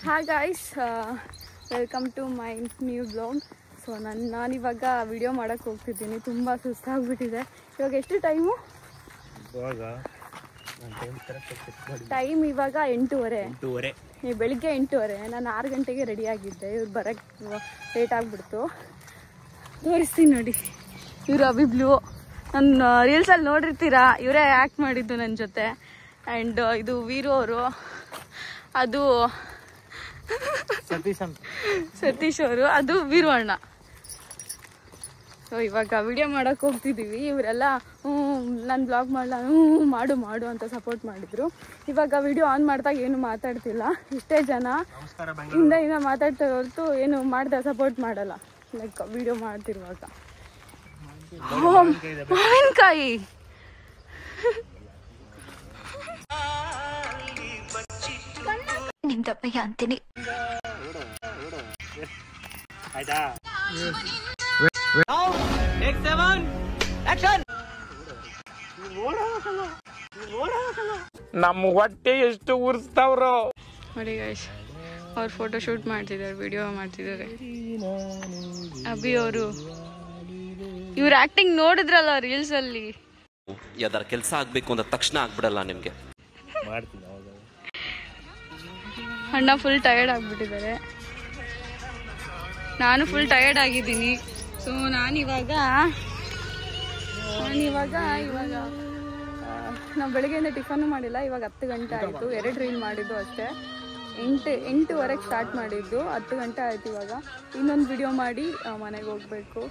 Hi guys, welcome to my new blog. So ನಾನಿವಾಗ video ಮಾಡೋಕ್ಕೆ ಹೋಗ್ತಿದ್ದೀನಿ. ತುಂಬ ಸುಸ್ತಾಗ್ಬಿಟ್ಟಿದೆ. ಇವಾಗ ಎಷ್ಟು ಟೈಮು? ಟೈಮ್ ಇವಾಗ 8:30. ಬೆಳಿಗ್ಗೆ 8:30. ನಾನು 6 ಗಂಟೆಗೆ ರೆಡಿಯಾಗಿದ್ದೆ. ಇವ್ರು ಬರೋಕ್ಕೆ ಲೇಟ್ ಆಗಿಬಿಡ್ತು. ತೋರಿಸ್ತೀನಿ ನೋಡಿ, ಇವರು ಅಭಿಬ್ಲು. ನನ್ನ ರೀಲ್ಸಲ್ಲಿ ನೋಡಿರ್ತೀರಾ, ಇವರೇ ಆ್ಯಕ್ಟ್ ಮಾಡಿದ್ದು ನನ್ನ ಜೊತೆ. ಆ್ಯಂಡ್ ಇದು ವೀರು ಅವರು, ಅದು ಸತೀಶ್ ಅವರು, ಅದು ವೀರು ಅಣ್ಣ. ಸೊ ಇವಾಗ ವಿಡಿಯೋ ಮಾಡೋಕ್ಕೆ ಹೋಗ್ತಿದ್ದೀವಿ. ಇವರೆಲ್ಲ ನಾನು ಬ್ಲಾಗ್ ಮಾಡಲ್ಲ, ಮಾಡು ಅಂತ ಸಪೋರ್ಟ್ ಮಾಡಿದ್ರು. ಇವಾಗ ವಿಡಿಯೋ ಆನ್ ಮಾಡಿದಾಗ ಏನು ಮಾತಾಡ್ತಿಲ್ಲ. ಇಷ್ಟೇ ಜನ ಹಿಂದೆ ಮಾತಾಡ್ತಾ ಹೊರತು ಏನು ಮಾಡ್ದೆ ಸಪೋರ್ಟ್ ಮಾಡಲ್ಲ. ಲೈಕ್ ವಿಡಿಯೋ ಮಾಡ್ತಿರುವಾಗ ಮಾವಿನಕಾಯಿ ನಿಮ್ದಪ್ಪಯ್ಯ ಅಂತೀನಿ. ನಮ್ಮ ಹೊಟ್ಟೆ ಎಷ್ಟು ಉರ್ಸ್ತಾವ್ರೋ ನೋಡಿ ಗೈಸ್. ಅವ್ರು ಫೋಟೋ ಶೂಟ್ ಮಾಡ್ತಿದ್ದಾರೆ, ವಿಡಿಯೋ ಮಾಡ್ತಿದ್ದಾರೆ. ಅಭಿ ಅವರು, ಇವ್ರ ಆಕ್ಟಿಂಗ್ ನೋಡಿದ್ರಲ್ಲ ರೀಲ್ಸ್ ಅಲ್ಲಿ. ಯಾವ್ದಾರ ಕೆಲಸ ಆಗ್ಬೇಕು ಅಂದ ತಕ್ಷಣ ಆಗ್ಬಿಡಲ್ಲ ನಿಮ್ಗೆ. ಅಣ್ಣ ಫುಲ್ ಟಯರ್ಡ್ ಆಗ್ಬಿಟ್ಟಿದ್ದಾರೆ. ನಾನು ಫುಲ್ ಟಯರ್ಡ್ ಆಗಿದ್ದೀನಿ. ಸೊ ನಾನಿವಾಗ ನಾವು ಬೆಳಗ್ಗೆಯಿಂದ ಟಿಫನ್ನು ಮಾಡಿಲ್ಲ. ಇವಾಗ 10 ಗಂಟೆ ಆಯಿತು. 2 ರೀಲ್ ಮಾಡಿದ್ದು ಅಷ್ಟೇ. 8:30 ಸ್ಟಾರ್ಟ್ ಮಾಡಿದ್ದು. 10 ಗಂಟೆ ಆಯಿತು. ಇವಾಗ ಇನ್ನೊಂದು ವಿಡಿಯೋ ಮಾಡಿ ಮನೆಗೆ ಹೋಗಬೇಕು.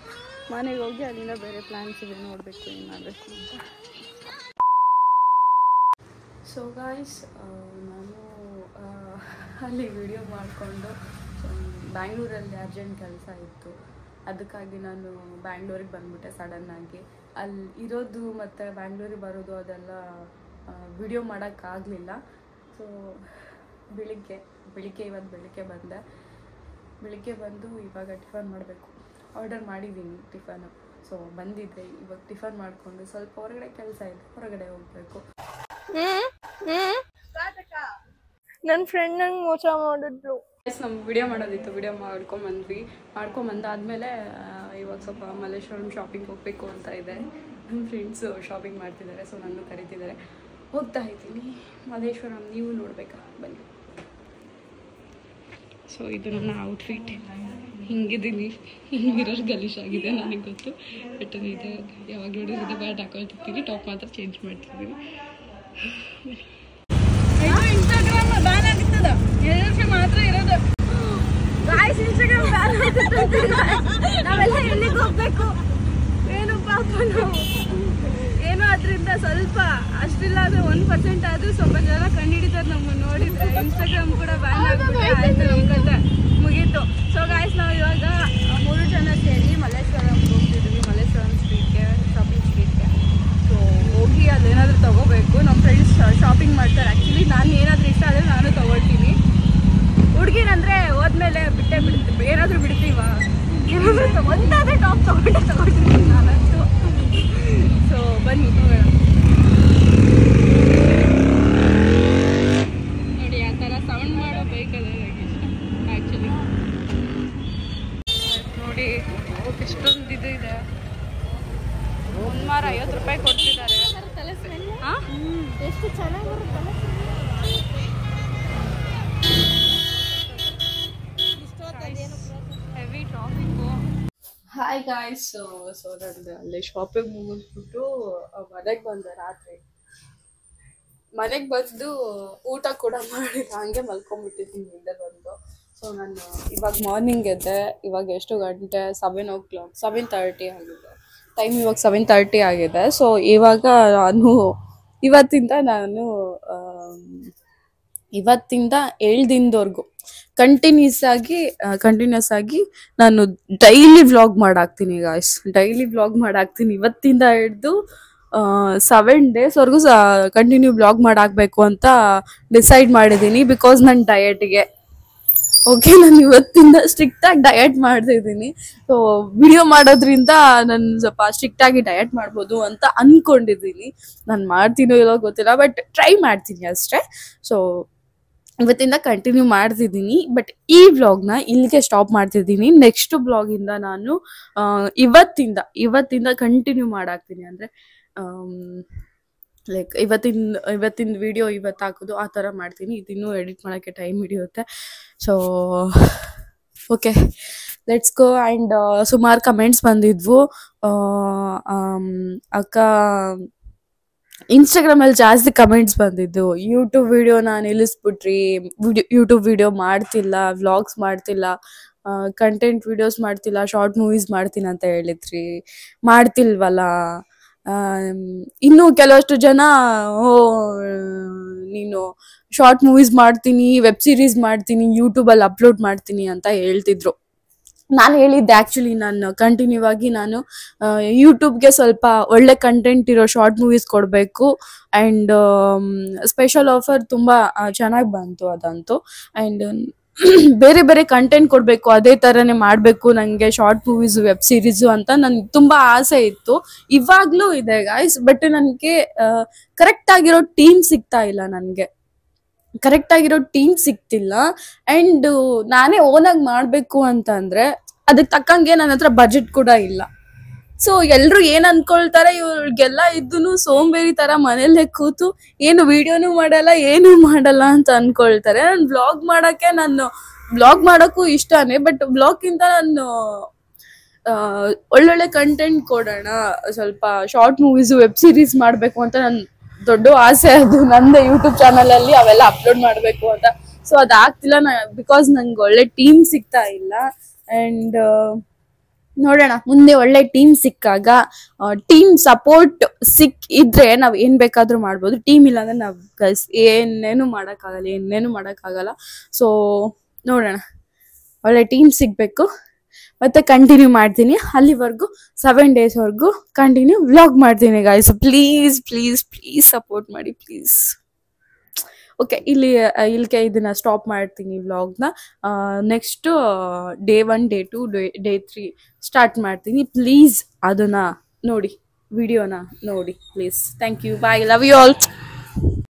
ಮನೆಗೆ ಹೋಗಿ ಅಲ್ಲಿಂದ ಬೇರೆ ಪ್ಲ್ಯಾನ್ಸ್ ಇದೆ, ನೋಡಬೇಕು ಏನು ಮಾಡಬೇಕು ಅಂತ. ಸೊ ಗಾಯ್ಸ್, ನಾನು ಅಲ್ಲಿ ವಿಡಿಯೋ ಮಾಡಿಕೊಂಡು ಬ್ಯಾಂಗ್ಳೂರಲ್ಲಿ ಅರ್ಜೆಂಟ್ ಕೆಲಸ ಇತ್ತು. ಅದಕ್ಕಾಗಿ ನಾನು ಬ್ಯಾಂಗ್ಳೂರಿಗೆ ಬಂದ್ಬಿಟ್ಟೆ ಸಡನ್ನಾಗಿ. ಅಲ್ಲಿ ಇರೋದು ಮತ್ತು ಬ್ಯಾಂಗ್ಳೂರಿಗೆ ಬರೋದು ಅದೆಲ್ಲ ವಿಡಿಯೋ ಮಾಡೋಕ್ಕಾಗಲಿಲ್ಲ. ಸೊ ಇವತ್ತು ಬೆಳಿಗ್ಗೆ ಬಂದೆ. ಬೆಳಿಗ್ಗೆ ಬಂದು ಇವಾಗ ಟಿಫನ್ ಮಾಡಬೇಕು. ಆರ್ಡರ್ ಮಾಡಿದ್ದೀನಿ ಟಿಫನು. ಸೊ ಬಂದಿದ್ದೆ. ಇವಾಗ ಟಿಫನ್ ಮಾಡಿಕೊಂಡು ಸ್ವಲ್ಪ ಹೊರಗಡೆ ಕೆಲಸ ಇದೆ, ಹೊರಗಡೆ ಹೋಗಬೇಕು. ನನ್ನ ಫ್ರೆಂಡ್ ನಂಗೆ ಮೋಸ ಮಾಡಿದ್ರು. ನಮ್ಗೆ ವಿಡಿಯೋ ಮಾಡೋದಿತ್ತು, ವಿಡಿಯೋ ಮಾಡ್ಕೊಂಬಂದಾದ್ಮೇಲೆ ಇವಾಗ ಸ್ವಲ್ಪ ಮಲ್ಲೇಶ್ವರಂ ಶಾಪಿಂಗ್ ಹೋಗಬೇಕು ಅಂತ ಇದೆ. ನಮ್ಮ ಫ್ರೆಂಡ್ಸು ಶಾಪಿಂಗ್ ಮಾಡ್ತಿದ್ದಾರೆ. ಸೊ ನನ್ನ ಕರೀತಿದ್ದಾರೆ, ಹೋಗ್ತಾ ಇದ್ದೀನಿ ಮಲ್ಲೇಶ್ವರಂ. ನೀವು ನೋಡ್ಬೇಕಾ, ಬನ್ನಿ. ಸೊ ಇದು ನನ್ನ ಔಟ್ಫಿಟ್. ಹಿಂಗಿದ್ದೀನಿ, ಹಿಂಗಿರೋರು ಗಲೀಜಾಗಿದೆ ನನಗೆ ಗೊತ್ತು. ಬಟ್ ಇದು ಯಾವಾಗ ನೋಡಿದ್ರೆ ಬ್ಯಾಟ್ ಹಾಕೊಳ್ತಿರ್ತೀನಿ, ಟಾಪ್ ಮಾತ್ರ ಚೇಂಜ್ ಮಾಡ್ತಿದ್ದೀನಿ. ಇನ್ಸ್ಟಾಗ್ರಾಮ್ ಬ್ಯಾನ್ ಆಗುತ್ತದ, 2 ವರ್ಷ ಮಾತ್ರ ಇರೋದು. ಗಾಯ್ಸ್, ಇನ್ಸ್ಟಾಗ್ರಾಮ್ ಬ್ಯಾನ್ ಆಗುತ್ತೆ. ನಾವೆಲ್ಲ ಎಲ್ಲಿಗೆ ಹೋಗ್ಬೇಕು ಏನು ಪಾಪ. ನಾವು ಏನೋ ಅದರಿಂದ ಸ್ವಲ್ಪ ಅಷ್ಟಿಲ್ಲ ಅಂದ್ರೆ 1% ಆದ್ರೂ ಸ್ವಲ್ಪ ಜನ ಕಂಡುಹಿಡಿತಾರೆ ನಮ್ಮನ್ನು ನೋಡಿದ್ರೆ. ಇನ್ಸ್ಟಾಗ್ರಾಮ್ ಕೂಡ ಬ್ಯಾನ್ ಆಗ್ಬಿಟ್ಟೆ, ಆಯ್ತು ನಮ್ಮ ಕತೆ ಮುಗೀತು. ಸೊ ಗಾಯ್ಸ್, ನಾವು ಇವಾಗ 3 ಜನ ಸೇರಿ ಮಲ್ಲೇಶ್ವರಂಗೆ ಹೋಗ್ತಿದ್ವಿ, ಮಲ್ಲೇಶ್ವರಂ ಸ್ಟ್ರೀಟ್ಗೆ, ಶಾಪಿಂಗ್ ಸ್ಟ್ರೀಟ್ಗೆ. ಸೊ ಹೋಗಿ ಅದೇನಾದರೂ ತೊಗೋಬೇಕು. ನಮ್ಮ ಫ್ರೆಂಡ್ಸ್ ಶಾಪಿಂಗ್ ಮಾಡ್ತಾರೆ. ಆ್ಯಕ್ಚುಲಿ ನಾನು ಏನಾದರೂ ಇಷ್ಟ ಆದರೆ ನಾನು ತೊಗೊಳ್ತೀನಿ. ಹುಡುಗಿರಂದರೆ ಹೋದ್ಮೇಲೆ ಬಿಡ್ತೀವಿ, ಏನಾದರೂ ಬಿಡ್ತೀವ, ಏನಾದರೂ ಒಂದಾದರೆ ಟಾಪ್ ತೊಗೊಳ್ತೀನಿ ನಾನಂತೂ. ಸೊ ಬನ್ನಿ ಹೋಗೋಣ. ನೋಡಿ ಆ ಥರ ಸೌಂಡ್ ಮಾಡೋ ಬೈಕಲ್ಲ ನನಗೆ ಇಷ್ಟ ಆ್ಯಕ್ಚುಲಿ. ನೋಡಿ ಎಷ್ಟೊಂದು ಇದು ಇದೆ. 1 ಮಾರು 50 ರೂಪಾಯಿ ಕೊಡ್ತಿದ್ದಾರೆ. ಎಷ್ಟು ಚೆನ್ನಾಗಿರುತ್ತೆ. Heavy traffic. Hi guys. So ನಂದು ಅಲ್ಲಿ ಶಾಪಿಂಗ್ ಮುಗಿಸ್ಬಿಟ್ಟು ಮನೆಗೆ ಬಂದೆ. ರಾತ್ರಿ ಮನೆಗೆ ಬಂದು ಊಟ ಕೂಡ ಮಾಡಿಲ್ಲ, ಹಂಗೆ ಮಲ್ಕೊಂಡ್ಬಿಟ್ಟಿದ್ದೀನಿ ಹಿಂದೆ ಬಂದು. ಸೊ ನಾನು ಇವಾಗ ಮಾರ್ನಿಂಗ್ ಎದ್ದೆ. ಇವಾಗ ಎಷ್ಟು ಗಂಟೆ? 7:30 ಆಗಿದೆ. ಟೈಮ್ ಇವಾಗ 7:30 ಆಗಿದೆ. ಸೊ ಇವಾಗ ಇವತ್ತಿಂದ 7 ದಿನದವರೆಗೂ ಕಂಟಿನ್ಯೂಸ್ ಆಗಿ ನಾನು ಡೈಲಿ ವ್ಲಾಗ್ ಮಾಡಾಕ್ತೀನಿ ಗಾಯ್ಸ್. ಇವತ್ತಿಂದ ಹಿಡಿದು 7 ಡೇಸ್ವರೆಗೂ ಕಂಟಿನ್ಯೂ ವ್ಲಾಗ್ ಮಾಡಾಕಬೇಕು ಅಂತ ಡಿಸೈಡ್ ಮಾಡಿದ್ದೀನಿ. ಬಿಕಾಸ್ ನನ್ನ ಡಯಟ್ಗೆ ಓಕೆ, ನಾನು ಇವತ್ತಿಂದ ಸ್ಟ್ರಿಕ್ಟಾಗಿ ಡಯಟ್ ಮಾಡ್ತಿದ್ದೀನಿ. ಸೊ ವಿಡಿಯೋ ಮಾಡೋದ್ರಿಂದ ನಾನು ಸ್ವಲ್ಪ ಸ್ಟ್ರಿಕ್ಟಾಗಿ ಡಯಟ್ ಮಾಡ್ಬೋದು ಅಂತ ಅಂದ್ಕೊಂಡಿದ್ದೀನಿ. ನಾನು ಮಾಡ್ತೀನೋ ಇಲ್ಲೋ ಗೊತ್ತಿಲ್ಲ, ಬಟ್ ಟ್ರೈ ಮಾಡ್ತೀನಿ ಅಷ್ಟೇ. ಸೊ ಇವತ್ತಿಂದ ಕಂಟಿನ್ಯೂ ಮಾಡ್ತಿದ್ದೀನಿ. ಬಟ್ ಈ ವ್ಲಾಗ್ನ ಇಲ್ಲಿಗೆ ಸ್ಟಾಪ್ ಮಾಡ್ತಿದ್ದೀನಿ. ನೆಕ್ಸ್ಟ್ ಬ್ಲಾಗಿಂದ ನಾನು ಇವತ್ತಿಂದ ಕಂಟಿನ್ಯೂ ಮಾಡಾಕ್ತೀನಿ. ಅಂದರೆ ಲೈಕ್ ಇವತ್ತಿನ ವಿಡಿಯೋ ಇವತ್ತು ಹಾಕೋದು ಆ ಥರ ಮಾಡ್ತೀನಿ. ಇದಿನ್ನೂ ಎಡಿಟ್ ಮಾಡೋಕ್ಕೆ ಟೈಮ್ ಹಿಡಿಯುತ್ತೆ. So okay, let's go. And ಸುಮಾರು ಕಮೆಂಟ್ಸ್ ಬಂದಿದ್ವು. ಅಕ್ಕ ಇನ್ಸ್ಟಾಗ್ರಾಮಲ್ಲಿ ಜಾಸ್ತಿ ಕಮೆಂಟ್ಸ್ ಬಂದಿದ್ದು, ಯೂಟ್ಯೂಬ್ ವಿಡಿಯೋನ ನಿಲ್ಲಿಸ್ಬಿಟ್ರಿ, ಯೂಟ್ಯೂಬ್ ವಿಡಿಯೋ ಮಾಡ್ತಿಲ್ಲ, ವ್ಲಾಗ್ಸ್ ಮಾಡ್ತಿಲ್ಲ, ಕಂಟೆಂಟ್ ವಿಡಿಯೋಸ್ ಮಾಡ್ತಿಲ್ಲ, ಶಾರ್ಟ್ ಮೂವೀಸ್ ಮಾಡ್ತೀನಿ ಅಂತ ಹೇಳಿದ್ರಿ, ಮಾಡ್ತಿಲ್ವಲ್ಲ. ಇನ್ನು ಕೆಲವಷ್ಟು ಜನ ನೀನು ಶಾರ್ಟ್ ಮೂವೀಸ್ ಮಾಡ್ತೀನಿ, ವೆಬ್ ಸೀರೀಸ್ ಮಾಡ್ತೀನಿ, ಯೂಟ್ಯೂಬಲ್ಲಿ ಅಪ್ಲೋಡ್ ಮಾಡ್ತೀನಿ ಅಂತ ಹೇಳ್ತಿದ್ರು. ನಾನು ಹೇಳಿದ್ದೆ ಆ್ಯಕ್ಚುಲಿ ನಾನು ಕಂಟಿನ್ಯೂ ಆಗಿ ನಾನು ಯೂಟ್ಯೂಬ್ಗೆ ಸ್ವಲ್ಪ ಒಳ್ಳೆ ಕಂಟೆಂಟ್ ಇರೋ ಶಾರ್ಟ್ ಮೂವೀಸ್ ಕೊಡಬೇಕು. ಆ್ಯಂಡ್ ಸ್ಪೆಷಲ್ ಆಫರ್ ತುಂಬ ಚೆನ್ನಾಗಿ ಬಂತು ಅದಂತೂ. ಆ್ಯಂಡ್ ಬೇರೆ ಬೇರೆ ಕಂಟೆಂಟ್ ಕೊಡಬೇಕು, ಅದೇ ಥರನೇ ಮಾಡಬೇಕು ನನಗೆ ಶಾರ್ಟ್ ಮೂವೀಸು, ವೆಬ್ ಸೀರೀಸು ಅಂತ ನನಗೆ ತುಂಬ ಆಸೆ ಇತ್ತು. ಇವಾಗಲೂ ಇದೆ ಗಾಯ್ಸ್. ಬಟ್ ನನಗೆ ಕರೆಕ್ಟಾಗಿರೋ ಟೀಮ್ ಸಿಗ್ತಾ ಇಲ್ಲ. ಕರೆಕ್ಟಾಗಿರೋ ಟೀಮ್ ಸಿಗ್ತಿಲ್ಲ. ಆ್ಯಂಡ್ ನಾನೇ ಓನಾಗಿ ಮಾಡಬೇಕು ಅಂತಂದರೆ ಅದಕ್ಕೆ ತಕ್ಕಂಗೆ ನನ್ನ ಹತ್ರ ಬಜೆಟ್ ಕೂಡ ಇಲ್ಲ. ಸೊ ಎಲ್ಲರೂ ಏನು ಅಂದ್ಕೊಳ್ತಾರೆ, ಇವ್ರಿಗೆಲ್ಲ ಇದ್ದು ಸೋಂಬೇರಿ ಥರ ಮನೇಲೇ ಕೂತು ಏನು ವಿಡಿಯೋನೂ ಮಾಡಲ್ಲ, ಏನೂ ಮಾಡಲ್ಲ ಅಂತ ಅಂದ್ಕೊಳ್ತಾರೆ. ನಾನು ವ್ಲಾಗ್ ಮಾಡೋಕ್ಕೂ ಇಷ್ಟನೇ. ಬಟ್ ವ್ಲಾಗ್ಗಿಂತ ನಾನು ಒಳ್ಳೊಳ್ಳೆ ಕಂಟೆಂಟ್ ಕೊಡೋಣ, ಸ್ವಲ್ಪ ಶಾರ್ಟ್ ಮೂವೀಸು, ವೆಬ್ ಸೀರೀಸ್ ಮಾಡಬೇಕು ಅಂತ ನನ್ನ ದೊಡ್ಡ ಆಸೆ. ಅದು ನಂದೇ ಯೂಟ್ಯೂಬ್ ಚಾನಲಲ್ಲಿ ಅವೆಲ್ಲ ಅಪ್ಲೋಡ್ ಮಾಡಬೇಕು ಅಂತ. ಸೊ ಅದಾಗ್ತಿಲ್ಲ ಬಿಕಾಸ್ ನಂಗೆ ಒಳ್ಳೆ ಟೀಮ್ ಸಿಗ್ತಾ ಇಲ್ಲ. ಆ್ಯಂಡ್ ನೋಡೋಣ, ಮುಂದೆ ಒಳ್ಳೆ ಟೀಮ್ ಸಿಕ್ಕಾಗ, ಟೀಮ್ ಸಪೋರ್ಟ್ ಇದ್ರೆ ನಾವು ಏನು ಬೇಕಾದರೂ ಮಾಡ್ಬೋದು. ಟೀಮ್ ಇಲ್ಲ ಅಂದರೆ ನಾವು ಗೈಸ್ ಏನೇನು ಮಾಡೋಕ್ಕಾಗಲ್ಲ. ಸೊ ನೋಡೋಣ, ಒಳ್ಳೆ ಟೀಮ್ ಸಿಗಬೇಕು, ಮತ್ತೆ ಕಂಟಿನ್ಯೂ ಮಾಡ್ತೀನಿ. ಅಲ್ಲಿವರೆಗೂ 7 ಡೇಸ್ವರೆಗೂ ಕಂಟಿನ್ಯೂ ವ್ಲಾಗ್ ಮಾಡ್ತೀನಿ ಗಾಯ್ಸ್. ಪ್ಲೀಸ್ ಸಪೋರ್ಟ್ ಮಾಡಿ ಪ್ಲೀಸ್. ಓಕೆ, ಇಲ್ಲಿಗೆ ಇದನ್ನ ಸ್ಟಾಪ್ ಮಾಡ್ತೀನಿ ವ್ಲಾಗ್ನ. Next day 1, day 2, day 3 start ಮಾಡ್ತೀನಿ. ಪ್ಲೀಸ್ ಅದನ್ನ ನೋಡಿ, ವಿಡಿಯೋನ ನೋಡಿ please. Thank you, bye, love you all.